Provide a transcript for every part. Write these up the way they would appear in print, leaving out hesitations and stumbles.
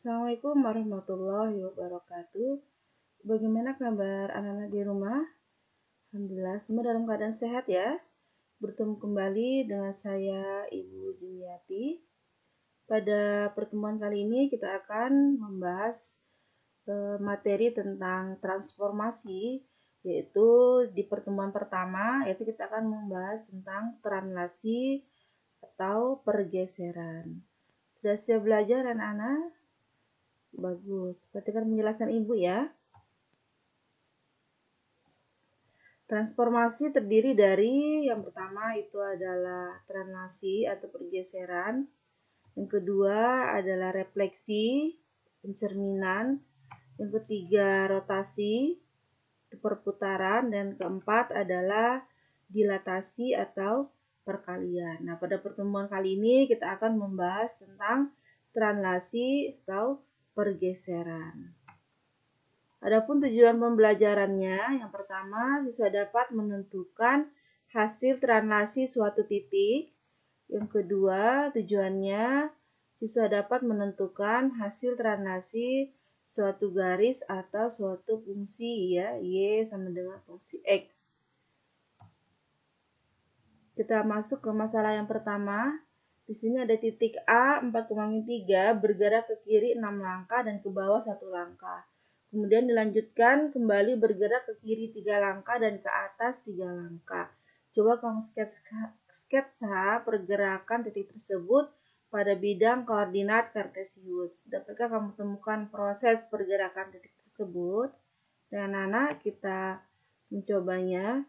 Assalamualaikum warahmatullahi wabarakatuh. Bagaimana kabar anak-anak di rumah? Alhamdulillah semua dalam keadaan sehat ya. Bertemu kembali dengan saya Ibu Jumiati. Pada pertemuan kali ini kita akan membahas materi tentang transformasi, yaitu di pertemuan pertama yaitu kita akan membahas tentang translasi atau pergeseran. Sudah siap belajar anak-anak? Bagus, perhatikan penjelasan Ibu ya. Transformasi terdiri dari yang pertama itu adalah translasi atau pergeseran. Yang kedua adalah refleksi, pencerminan. Yang ketiga rotasi, perputaran. Dan keempat adalah dilatasi atau perkalian. Nah, pada pertemuan kali ini kita akan membahas tentang translasi atau pergeseran. Adapun tujuan pembelajarannya, yang pertama siswa dapat menentukan hasil translasi suatu titik. Yang kedua, tujuannya siswa dapat menentukan hasil translasi suatu garis atau suatu fungsi ya, Y sama dengan fungsi X. Kita masuk ke masalah yang pertama. Di sini ada titik A 4,3 bergerak ke kiri 6 langkah dan ke bawah 1 langkah. Kemudian dilanjutkan kembali bergerak ke kiri 3 langkah dan ke atas 3 langkah. Coba kamu sketsa pergerakan titik tersebut pada bidang koordinat kartesius. Dapatkah kamu temukan proses pergerakan titik tersebut? Dan anak-anak kita mencobanya.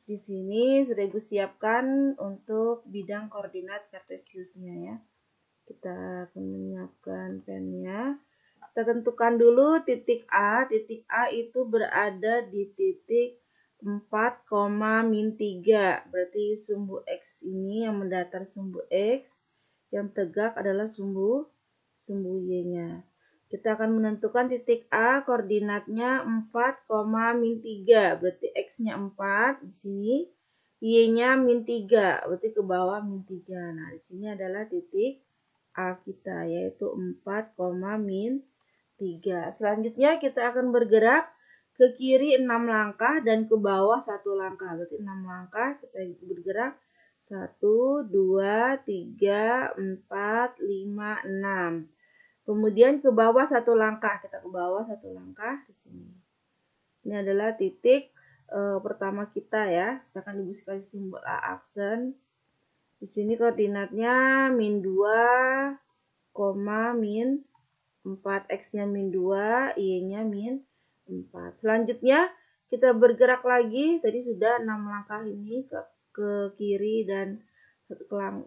Di sini sudah Ibu siapkan untuk bidang koordinat kartesiusnya ya. Kita akan menyiapkan pennya. Kita tentukan dulu titik A. Titik A itu berada di titik 4,-3. Berarti sumbu X ini yang mendatar sumbu X. Yang tegak adalah sumbu Y-nya. Kita akan menentukan titik A koordinatnya 4,-3. Berarti X-nya 4 di sini. Y-nya -3. Berarti ke bawah -3. Nah, di sini adalah titik A kita yaitu 4,-3. Selanjutnya kita akan bergerak ke kiri 6 langkah dan ke bawah 1 langkah. Berarti 6 langkah kita bergerak 1, 2, 3, 4, 5, 6. Kemudian ke bawah 1 langkah. Kita ke bawah 1 langkah di sini. Ini adalah titik pertama kita ya. Misalkan Ibu kasih simbol A aksen. Di sini koordinatnya -2, -4, X-nya -2, Y-nya -4. Selanjutnya kita bergerak lagi. Tadi sudah 6 langkah ini ke kiri dan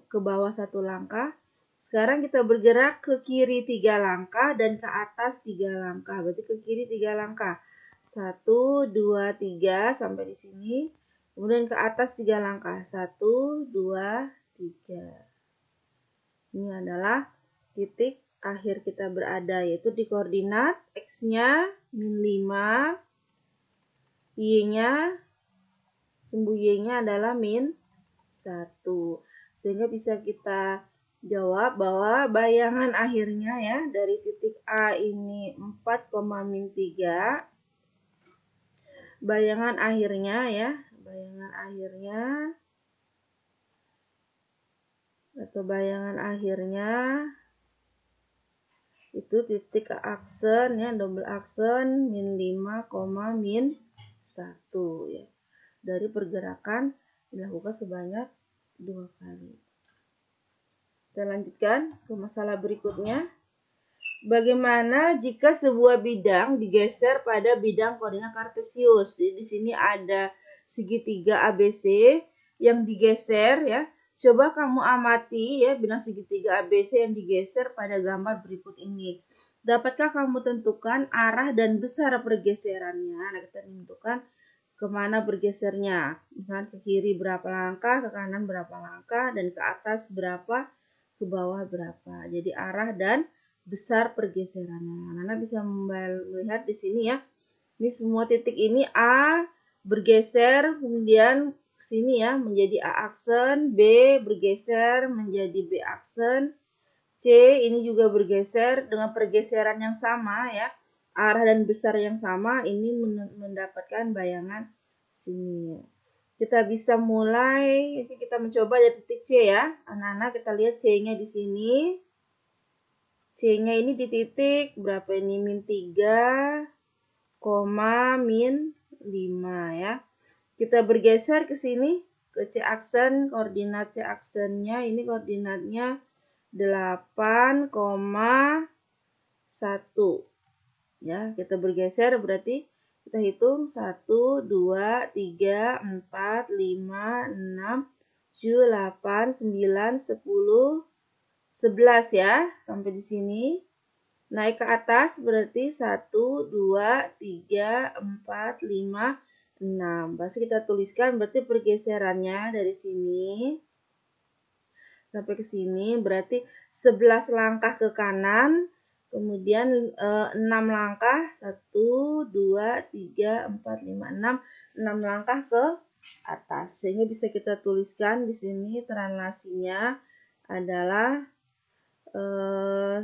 ke bawah 1 langkah. Sekarang kita bergerak ke kiri 3 langkah dan ke atas 3 langkah. Berarti ke kiri 3 langkah. 1, 2, 3 sampai di sini. Kemudian ke atas 3 langkah. 1, 2, 3. Ini adalah titik akhir kita berada, yaitu di koordinat X-nya -5, Y-nya, sumbu Y-nya adalah -1. Sehingga bisa kita jawab bahwa bayangan akhirnya ya dari titik A ini 4,-3. Bayangan akhirnya itu titik aksen ya, double aksen -5, -1 ya. Dari pergerakan dilakukan sebanyak 2 kali. Kita lanjutkan ke masalah berikutnya. Bagaimana jika sebuah bidang digeser pada bidang koordinat kartesius? Jadi di sini ada segitiga ABC yang digeser ya. Coba kamu amati ya bidang segitiga ABC yang digeser pada gambar berikut ini. Dapatkah kamu tentukan arah dan besar pergeserannya? Nah, kita tentukan kemana bergesernya. Misalnya ke kiri berapa langkah, ke kanan berapa langkah, dan ke atas berapa, ke bawah berapa. Jadi arah dan besar pergeserannya. Nana bisa melihat di sini ya. Ini semua titik ini A bergeser kemudian ke sini ya menjadi A aksen, B bergeser menjadi B aksen, C ini juga bergeser dengan pergeseran yang sama ya. Arah dan besar yang sama, ini mendapatkan bayangan sini ya. Kita bisa mulai, kita mencoba dari titik C ya. Anak-anak kita lihat C-nya di sini. C-nya ini di titik berapa ini? Min 3, min 5 ya. Kita bergeser ke sini ke C aksen, koordinat C aksennya ini koordinatnya 8,1 ya. Kita bergeser berarti kita hitung 1 2 3 4 5 6 7 8 9 10 11 ya. Sampai di sini. Naik ke atas berarti 1 2 3 4 5 6. Pasti kita tuliskan berarti pergeserannya dari sini sampai ke sini berarti 11 langkah ke kanan, kemudian 6 langkah 1 2 3 4 5 6 langkah ke atas. Sehingga bisa kita tuliskan di sini translasinya adalah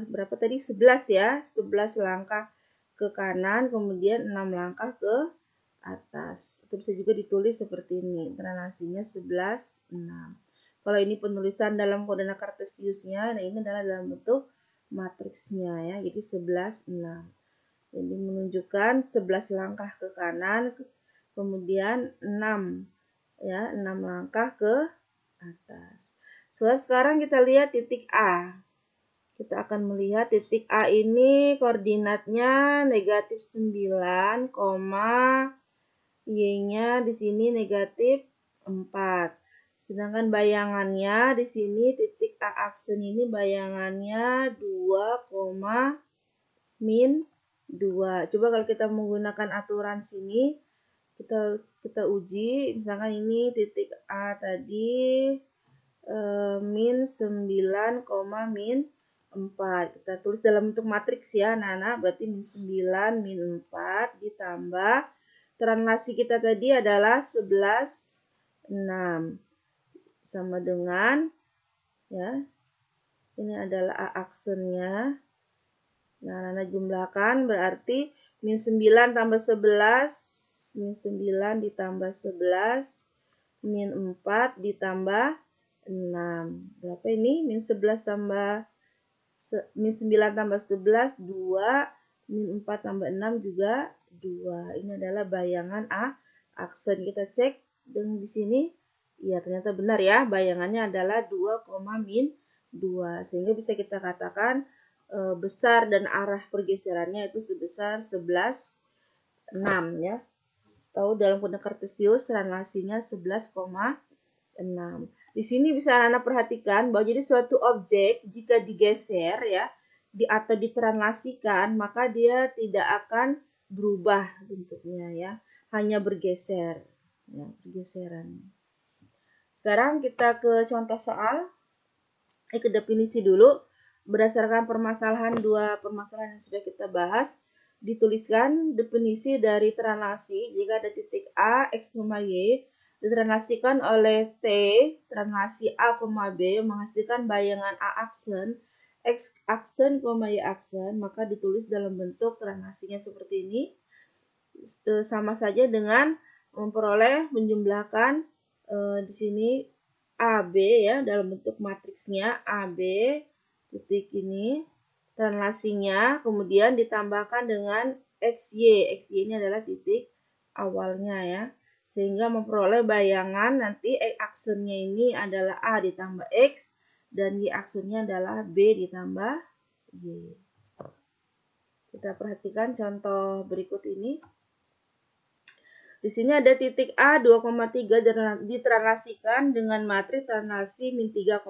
berapa tadi? 11 ya. 11 langkah ke kanan, kemudian 6 langkah ke atas. Itu bisa juga ditulis seperti ini. Translasinya 11, 6. Kalau ini penulisan dalam koordinat kartesiusnya, nah ini adalah dalam bentuk matriksnya ya. Jadi 11, 6. Jadi menunjukkan 11 langkah ke kanan, kemudian 6 ya, 6 langkah ke atas. So, sekarang kita lihat titik A. Kita akan melihat titik A ini koordinatnya negatif 9, Y-nya di sini negatif 4. Sedangkan bayangannya di sini titik A aksen ini bayangannya 2, min 2. Coba kalau kita menggunakan aturan sini, kita uji, misalkan ini titik A tadi min 9, min 4. Kita tulis dalam bentuk matriks ya, anak-anak. Berarti min 9, min 4 ditambah translasi kita tadi adalah 11, 6. Sama dengan ya. Ini adalah A aksennya. Nah, anak-anak jumlahkan berarti min 9 tambah 11, min 9 ditambah 11, min 4 ditambah 6. Berapa ini? Min 11 tambah min 9 tambah 11, 2. Min 4 tambah 6 juga 2. Ini adalah bayangan A aksen. Kita cek dengan di sini. Ya, ternyata benar ya. Bayangannya adalah 2, min 2. Sehingga bisa kita katakan besar dan arah pergeserannya itu sebesar 11, 6 ya. Tahu dalam koordinat kartesius translasinya 11,6. Di sini bisa anak-anak perhatikan bahwa jadi suatu objek jika digeser ya atau ditranslasikan maka dia tidak akan berubah bentuknya ya, hanya bergeser ya, pergeseran. Sekarang kita ke contoh soal. Ke definisi dulu. Berdasarkan dua permasalahan yang sudah kita bahas, dituliskan definisi dari translasi jika ada titik A, X, Y ditranslasikan oleh T, translasi A, B menghasilkan bayangan A aksen, X aksen, Y aksen, maka ditulis dalam bentuk translasinya seperti ini. Sama saja dengan memperoleh menjumlahkan di sini AB ya dalam bentuk matriksnya AB titik ini translasinya kemudian ditambahkan dengan XY. XY ini adalah titik awalnya ya. Sehingga memperoleh bayangan nanti X aksennya ini adalah A ditambah X dan Y aksennya adalah B ditambah Y. Kita perhatikan contoh berikut ini. Di sini ada titik A 2,3 ditranslasikan dengan matriks translasi min 3,4.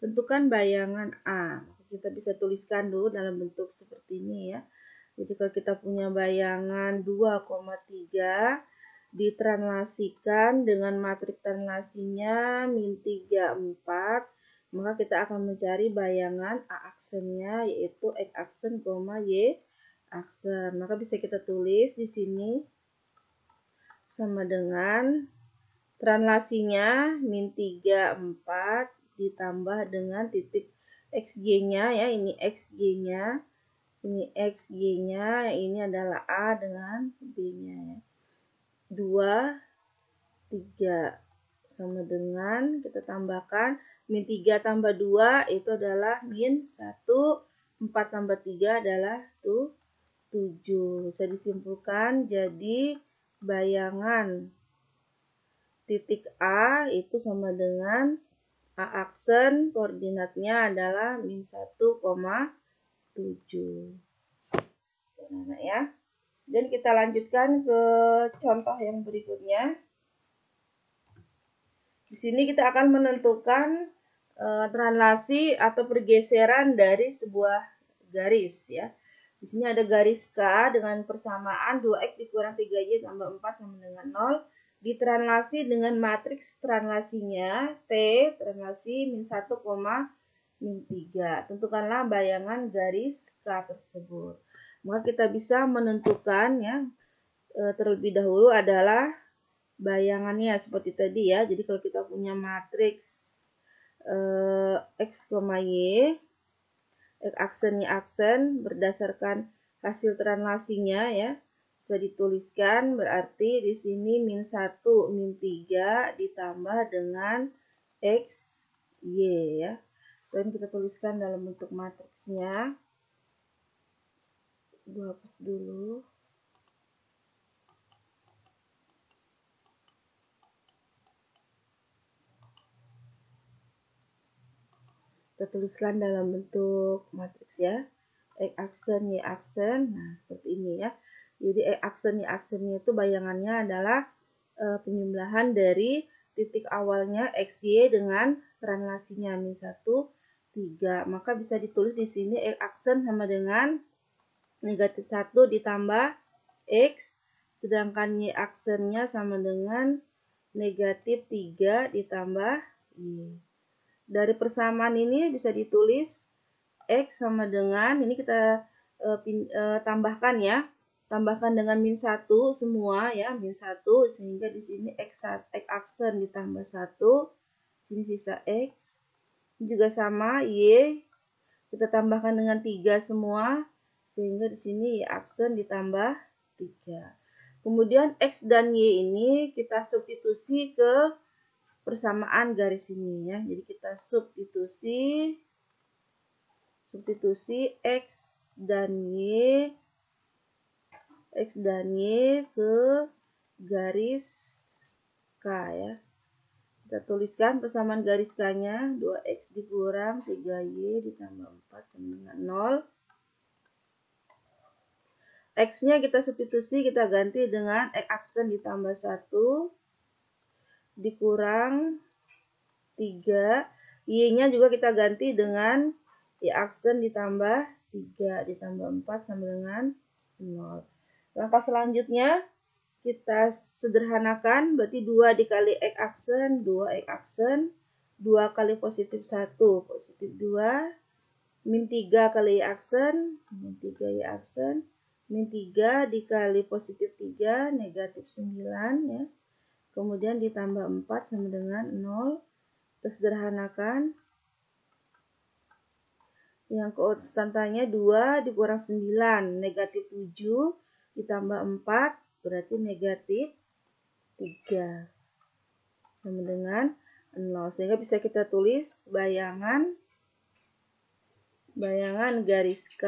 Tentukan bayangan A. Kita bisa tuliskan dulu dalam bentuk seperti ini ya. Jadi kalau kita punya bayangan 2,3 ditranslasikan dengan matriks translasinya min 3,4, maka kita akan mencari bayangan A aksennya yaitu X aksen, Y aksen. Maka bisa kita tulis di sini sama dengan translasinya min 3,4 ditambah dengan titik XY-nya ya, ini XY-nya, ini XY-nya, ini adalah A dengan B-nya ya. 2, 3 sama dengan, kita tambahkan, min 3 tambah 2 itu adalah min 1, 4 tambah 3 adalah 7. Bisa disimpulkan jadi bayangan titik A itu sama dengan A aksen koordinatnya adalah min 1,7. Nah, ya. Dan kita lanjutkan ke contoh yang berikutnya. Di sini kita akan menentukan translasi atau pergeseran dari sebuah garis ya. Di sini ada garis K dengan persamaan 2X dikurang 3Y tambah 4 sama dengan 0. Ditranslasi dengan matriks translasinya T translasi min 1, min 3. Tentukanlah bayangan garis K tersebut. Maka kita bisa menentukan ya terlebih dahulu adalah bayangannya seperti tadi ya. Jadi kalau kita punya matriks X, Y, X aksen Y aksen berdasarkan hasil translasinya ya, bisa dituliskan berarti di sini min 1, min 3 ditambah dengan X, Y ya. Dan kita tuliskan dalam bentuk matriksnya. Gue hapus dulu. Kita tuliskan dalam bentuk matriks ya. X aksen, Y aksen. Nah, seperti ini ya. Jadi X aksen, Y aksennya itu bayangannya adalah penjumlahan dari titik awalnya XY dengan translasinya min 1, 3. Maka bisa ditulis di sini X aksen sama dengan negatif 1 ditambah X, sedangkan Y aksennya sama dengan negatif 3 ditambah Y. Dari persamaan ini bisa ditulis X sama dengan, ini kita tambahkan ya, tambahkan dengan min 1 semua ya, min 1, sehingga di sini X aksen ditambah 1, sini sisa X, ini juga sama, Y, kita tambahkan dengan 3 semua, sehingga di sini Y aksen ditambah 3. Kemudian X dan Y ini kita substitusi ke persamaan garis ini ya. Jadi kita substitusi X dan Y ke garis K ya. Kita tuliskan persamaan garis K-nya 2X dikurang 3Y ditambah 4 sama dengan 0. X-nya kita substitusi, kita ganti dengan X aksen ditambah 1 dikurang 3. Y-nya juga kita ganti dengan Y aksen ditambah 3 ditambah 4 sama dengan 0. Langkah selanjutnya kita sederhanakan, berarti 2 dikali X aksen, 2X aksen, 2 kali positif 1, positif 2, min 3 kali Y aksen, min 3 Y aksen, min 3 dikali positif 3, negatif 9 ya. Kemudian ditambah 4 sama dengan 0. Kita sederhanakan. Yang konstantanya 2 dikurang 9, negatif 7 ditambah 4 berarti negatif 3 sama dengan 0. Sehingga bisa kita tulis bayangan garis K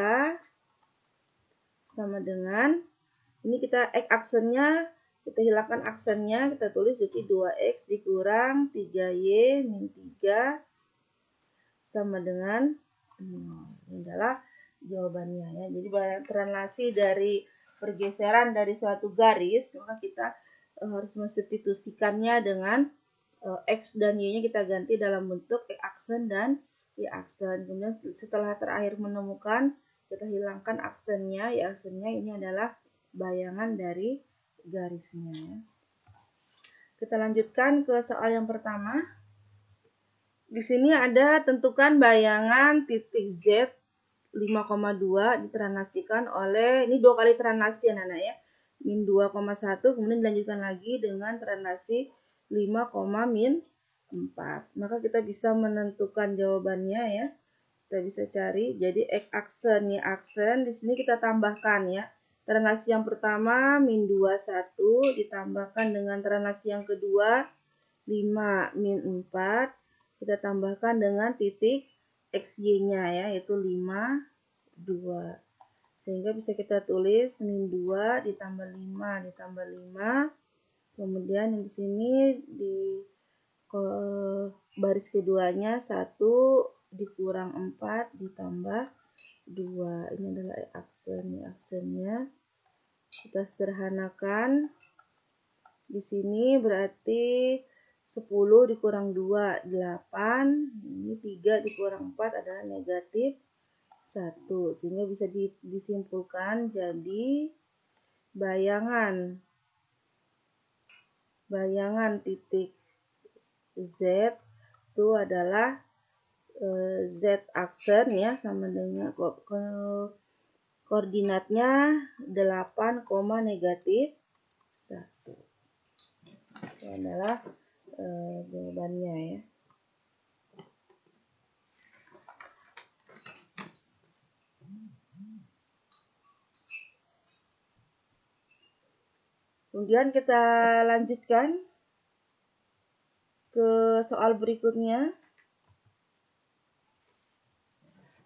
sama dengan, ini kita X aksennya, kita hilangkan aksennya, kita tulis jadi 2X dikurang 3Y min 3 sama dengan 0. Ini adalah jawabannya ya. Jadi translasi dari pergeseran dari suatu garis, maka kita harus mensubstitusikannya dengan X dan Y-nya kita ganti dalam bentuk X aksen dan Y aksen. Kemudian setelah terakhir menemukan, kita hilangkan aksennya, Y aksennya, ini adalah bayangan dari garisnya ya. Kita lanjutkan ke soal yang pertama. Di sini ada tentukan bayangan titik Z 5,2 ditranslasikan oleh, ini 2 kali translasi anak-anak ya, min 2,1, kemudian dilanjutkan lagi dengan translasi 5, min 4. Maka kita bisa menentukan jawabannya ya. Kita bisa cari. Jadi X aksen, Y aksen. Di sini kita tambahkan ya. Translasi yang pertama min 2, 1 ditambahkan dengan translasi yang kedua 5 min 4. Kita tambahkan dengan titik XY-nya ya, yaitu 5, 2. Sehingga bisa kita tulis min 2 ditambah 5 ditambah 5. Kemudian yang di sini di baris keduanya 1 dikurang 4 ditambah 2. Ini adalah aksennya. Kita sederhanakan. Di sini berarti 10 dikurang 2, 8. Ini 3 dikurang 4 adalah negatif 1. Sehingga bisa disimpulkan jadi bayangan titik Z itu adalah Z aksen ya, sama dengan koordinatnya 8, negatif 1. Itu adalah jawabannya ya. Kemudian kita lanjutkan ke soal berikutnya.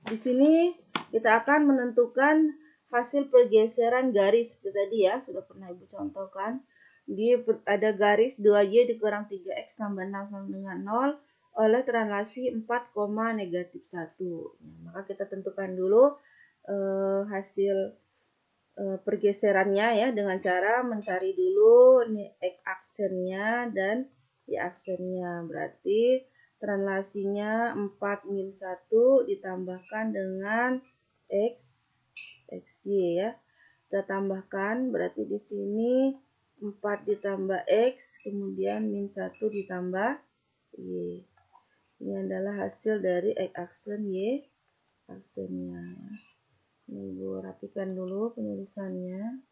Di sini kita akan menentukan hasil pergeseran garis seperti tadi ya, sudah pernah Ibu contohkan. Dia ada garis 2Y dikurang 3X tambah 6 sama dengan 0 oleh translasi 4, negatif 1. Nah, maka kita tentukan dulu hasil pergeserannya ya dengan cara mencari dulu X aksennya dan Y aksennya. Berarti translasinya 4 min 1 ditambahkan dengan XY ya. Kita tambahkan berarti di sini 4 ditambah X kemudian min 1 ditambah Y. Ini adalah hasil dari X aksen Y aksennya. Ini Ibu rapikan dulu penulisannya.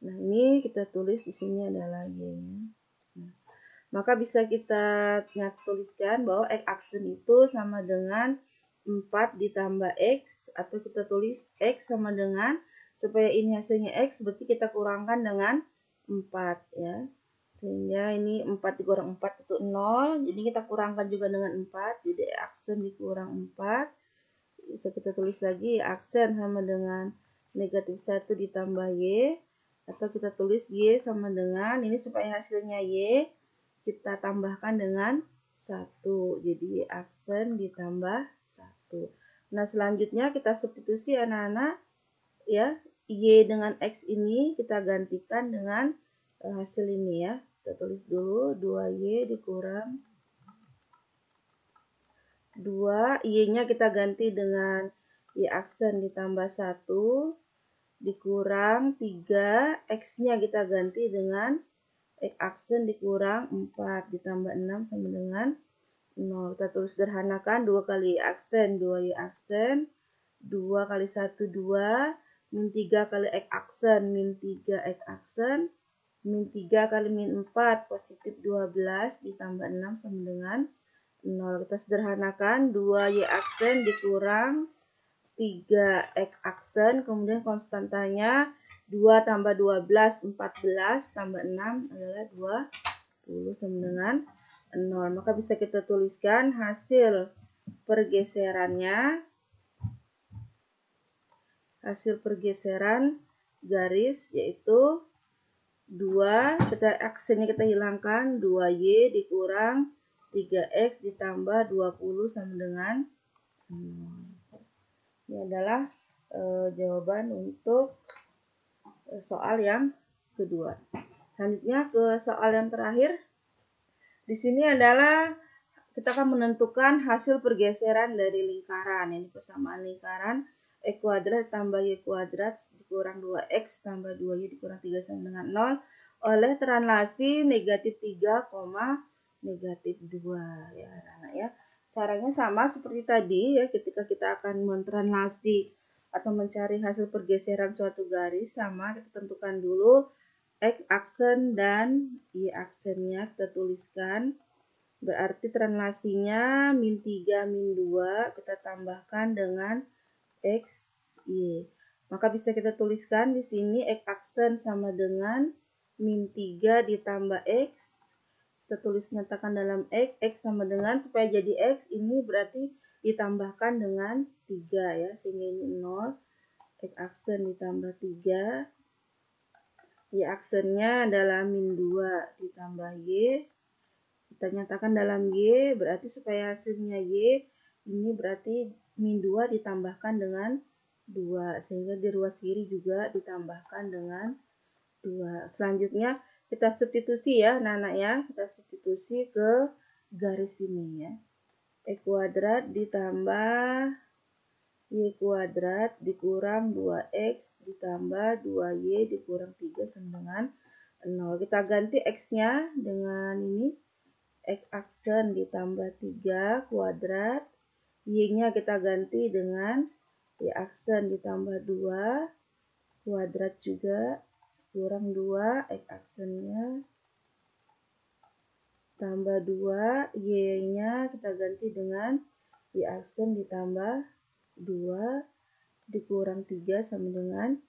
Nah, ini kita tulis di sini adalah Y-nya. Nah, maka bisa kita tuliskan bahwa X aksen itu sama dengan 4 ditambah X, atau kita tulis X sama dengan, supaya ini hasilnya X, berarti kita kurangkan dengan 4 ya. Sehingga ini 4 dikurang 4 itu 0, jadi kita kurangkan juga dengan 4, jadi aksen dikurang 4. Bisa kita tulis lagi aksen sama dengan negatif 1 ditambah Y, atau kita tulis Y sama dengan, ini supaya hasilnya Y, kita tambahkan dengan 1, jadi aksen ditambah 1. Nah, selanjutnya kita substitusi anak-anak ya, Y dengan X ini kita gantikan dengan hasil ini ya. Kita tulis dulu 2Y dikurang 2, Y-nya kita ganti dengan Y aksen ditambah 1 dikurang 3, X-nya kita ganti dengan X aksen dikurang 4 ditambah 6 sama dengan 0. Kita tulis sederhanakan 2 kali aksen 2Y aksen, 2 kali 1 2, min 3 kali X aksen min 3 X aksen, min 3 kali min 4 positif 12 ditambah 6 sama dengan 0. Kita sederhanakan 2Y aksen dikurang 3X aksen, kemudian konstantanya 2 tambah 12 14 tambah 6 adalah 20 sama dengan 0. Maka bisa kita tuliskan hasil pergeserannya, hasil pergeseran garis yaitu 2, aksennya kita hilangkan, 2Y dikurang 3X ditambah 20 sama dengan 0. Ini adalah jawaban untuk soal yang kedua. Selanjutnya ke soal yang terakhir. Di sini adalah kita akan menentukan hasil pergeseran dari lingkaran. Ini persamaan lingkaran X kuadrat tambah Y kuadrat dikurang 2X tambah 2Y dikurang 3 sama dengan 0 oleh translasi negatif 3, negatif 2 ya anak-anak ya. Caranya sama seperti tadi ya, ketika kita akan mentranslasi atau mencari hasil pergeseran suatu garis, sama kita tentukan dulu X aksen dan Y aksennya kita tuliskan. Berarti translasinya min 3 min 2 kita tambahkan dengan X, Y. Maka bisa kita tuliskan di sini X aksen sama dengan min 3 ditambah X. Kita tulis nyatakan dalam X sama dengan, supaya jadi X ini berarti ditambahkan dengan 3 ya. Sehingga ini 0. X aksen ditambah 3. Y aksennya adalah min 2 ditambah Y. Kita nyatakan dalam Y, berarti supaya hasilnya Y, ini berarti min 2 ditambahkan dengan 2. Sehingga di ruas kiri juga ditambahkan dengan 2. Selanjutnya kita substitusi ya anak-anak ya. Kita substitusi ke garis ini ya. X kuadrat ditambah Y kuadrat dikurang 2X ditambah 2Y dikurang 3 sama dengan 0. Kita ganti X-nya dengan ini. X aksen ditambah 3 kuadrat. Y-nya kita ganti dengan Y aksen ditambah 2 kuadrat juga. Kurang 2. X aksennya tambah 2. Y-nya kita ganti dengan Y aksen ditambah 2 dikurang 3 sama dengan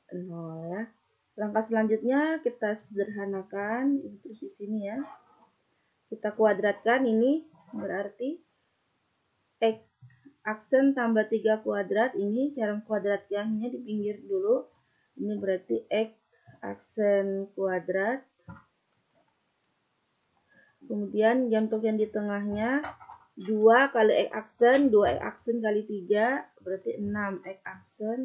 0 ya. Langkah selanjutnya kita sederhanakan terus di sini ya. Kita kuadratkan ini, berarti X aksen tambah 3 kuadrat, ini cara kuadratkannya di pinggir dulu. Ini berarti X aksen kuadrat. Kemudian untuk yang di tengahnya 2 kali X aksen, 2 X aksen kali 3 berarti 6 X aksen.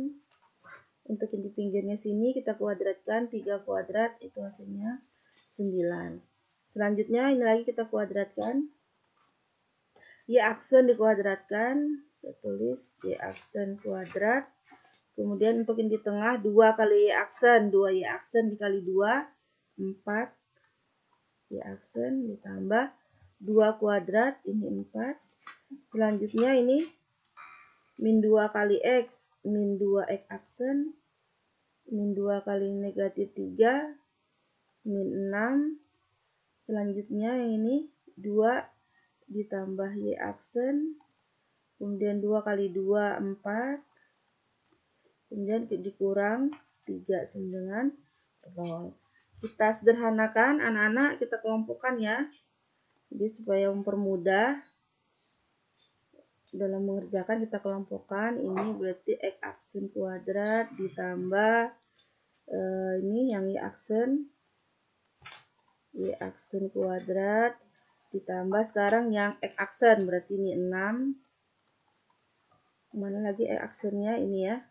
Untuk yang di pinggirnya sini kita kuadratkan 3 kuadrat, itu hasilnya 9. Selanjutnya ini lagi kita kuadratkan. Y aksen dikuadratkan, kita tulis Y aksen kuadrat. Kemudian untuk yang di tengah 2 kali Y aksen, 2 Y aksen dikali 2, 4 Y aksen ditambah 2 kuadrat, ini 4. Selanjutnya ini min 2 kali X, min 2 X aksen, min 2 kali negatif 3, min 6. Selanjutnya yang ini 2 ditambah Y aksen, kemudian 2 kali 2, 4, kemudian dikurang 3 sama dengan 0. Kita sederhanakan anak-anak, kita kelompokkan ya. Jadi supaya mempermudah dalam mengerjakan kita kelompokkan. Ini berarti X aksen kuadrat ditambah ini yang Y aksen kuadrat ditambah sekarang yang X aksen, berarti ini 6. Mana lagi X aksennya ini ya.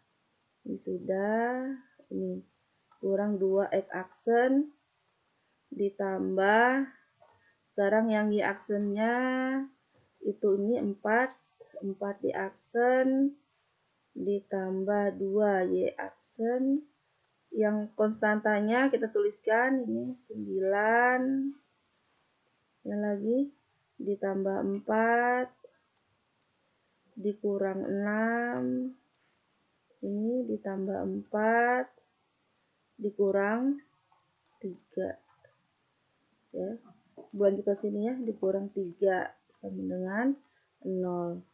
Ini sudah, ini kurang 2 X aksen ditambah sekarang yang Y aksennya itu ini 4 Y aksen ditambah 2 Y aksen. Yang konstantanya kita tuliskan ini 9. Yang lagi ditambah 4 dikurang 6. Ini ditambah 4 dikurang 3. Ya. Lanjutkan sini ya, dikurang 3 sama dengan 0.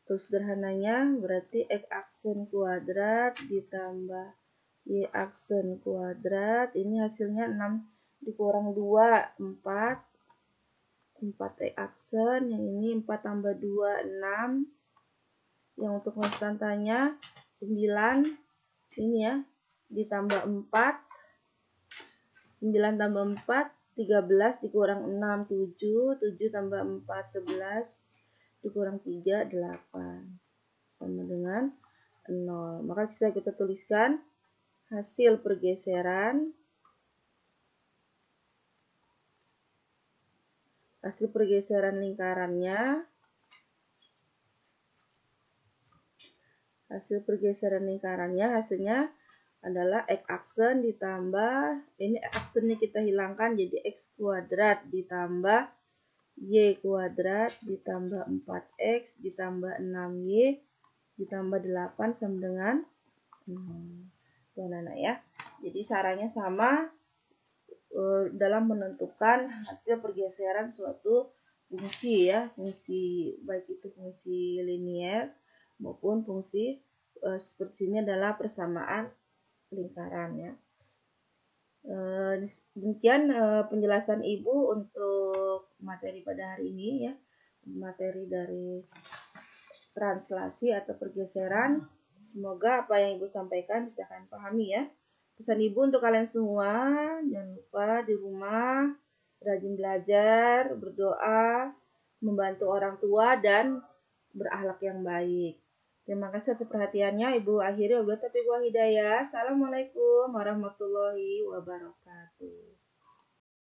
Terus sederhananya berarti X aksen kuadrat ditambah Y aksen kuadrat, ini hasilnya 6 dikurang 2, 4 X aksen, yang ini 4 tambah 2, 6. Yang untuk konstantanya 9, ini ya, ditambah 4, 9 tambah 4, 13 dikurang 6, 7, 7 tambah 4, 11, dikurang 3, 8. Sama dengan 0. Maka bisa kita tuliskan hasil pergeseran lingkarannya. Hasilnya adalah X aksen ditambah, ini X aksennya kita hilangkan jadi X kuadrat ditambah Y kuadrat ditambah 4X ditambah 6Y ditambah 8 sama dengan 0. Tuh anak-anak ya. Jadi caranya sama, dalam menentukan hasil pergeseran suatu fungsi ya, fungsi baik itu fungsi linier maupun fungsi seperti ini adalah persamaan lingkaran ya. Demikian penjelasan Ibu untuk materi pada hari ini ya, materi dari translasi atau pergeseran. Semoga apa yang Ibu sampaikan bisa kalian pahami ya. Pesan Ibu untuk kalian semua, jangan lupa di rumah rajin belajar, berdoa, membantu orang tua, dan berakhlak yang baik. Terima kasih atas perhatiannya. Ibu akhiri wabillahi taufiq wal hidayah. Assalamualaikum warahmatullahi wabarakatuh.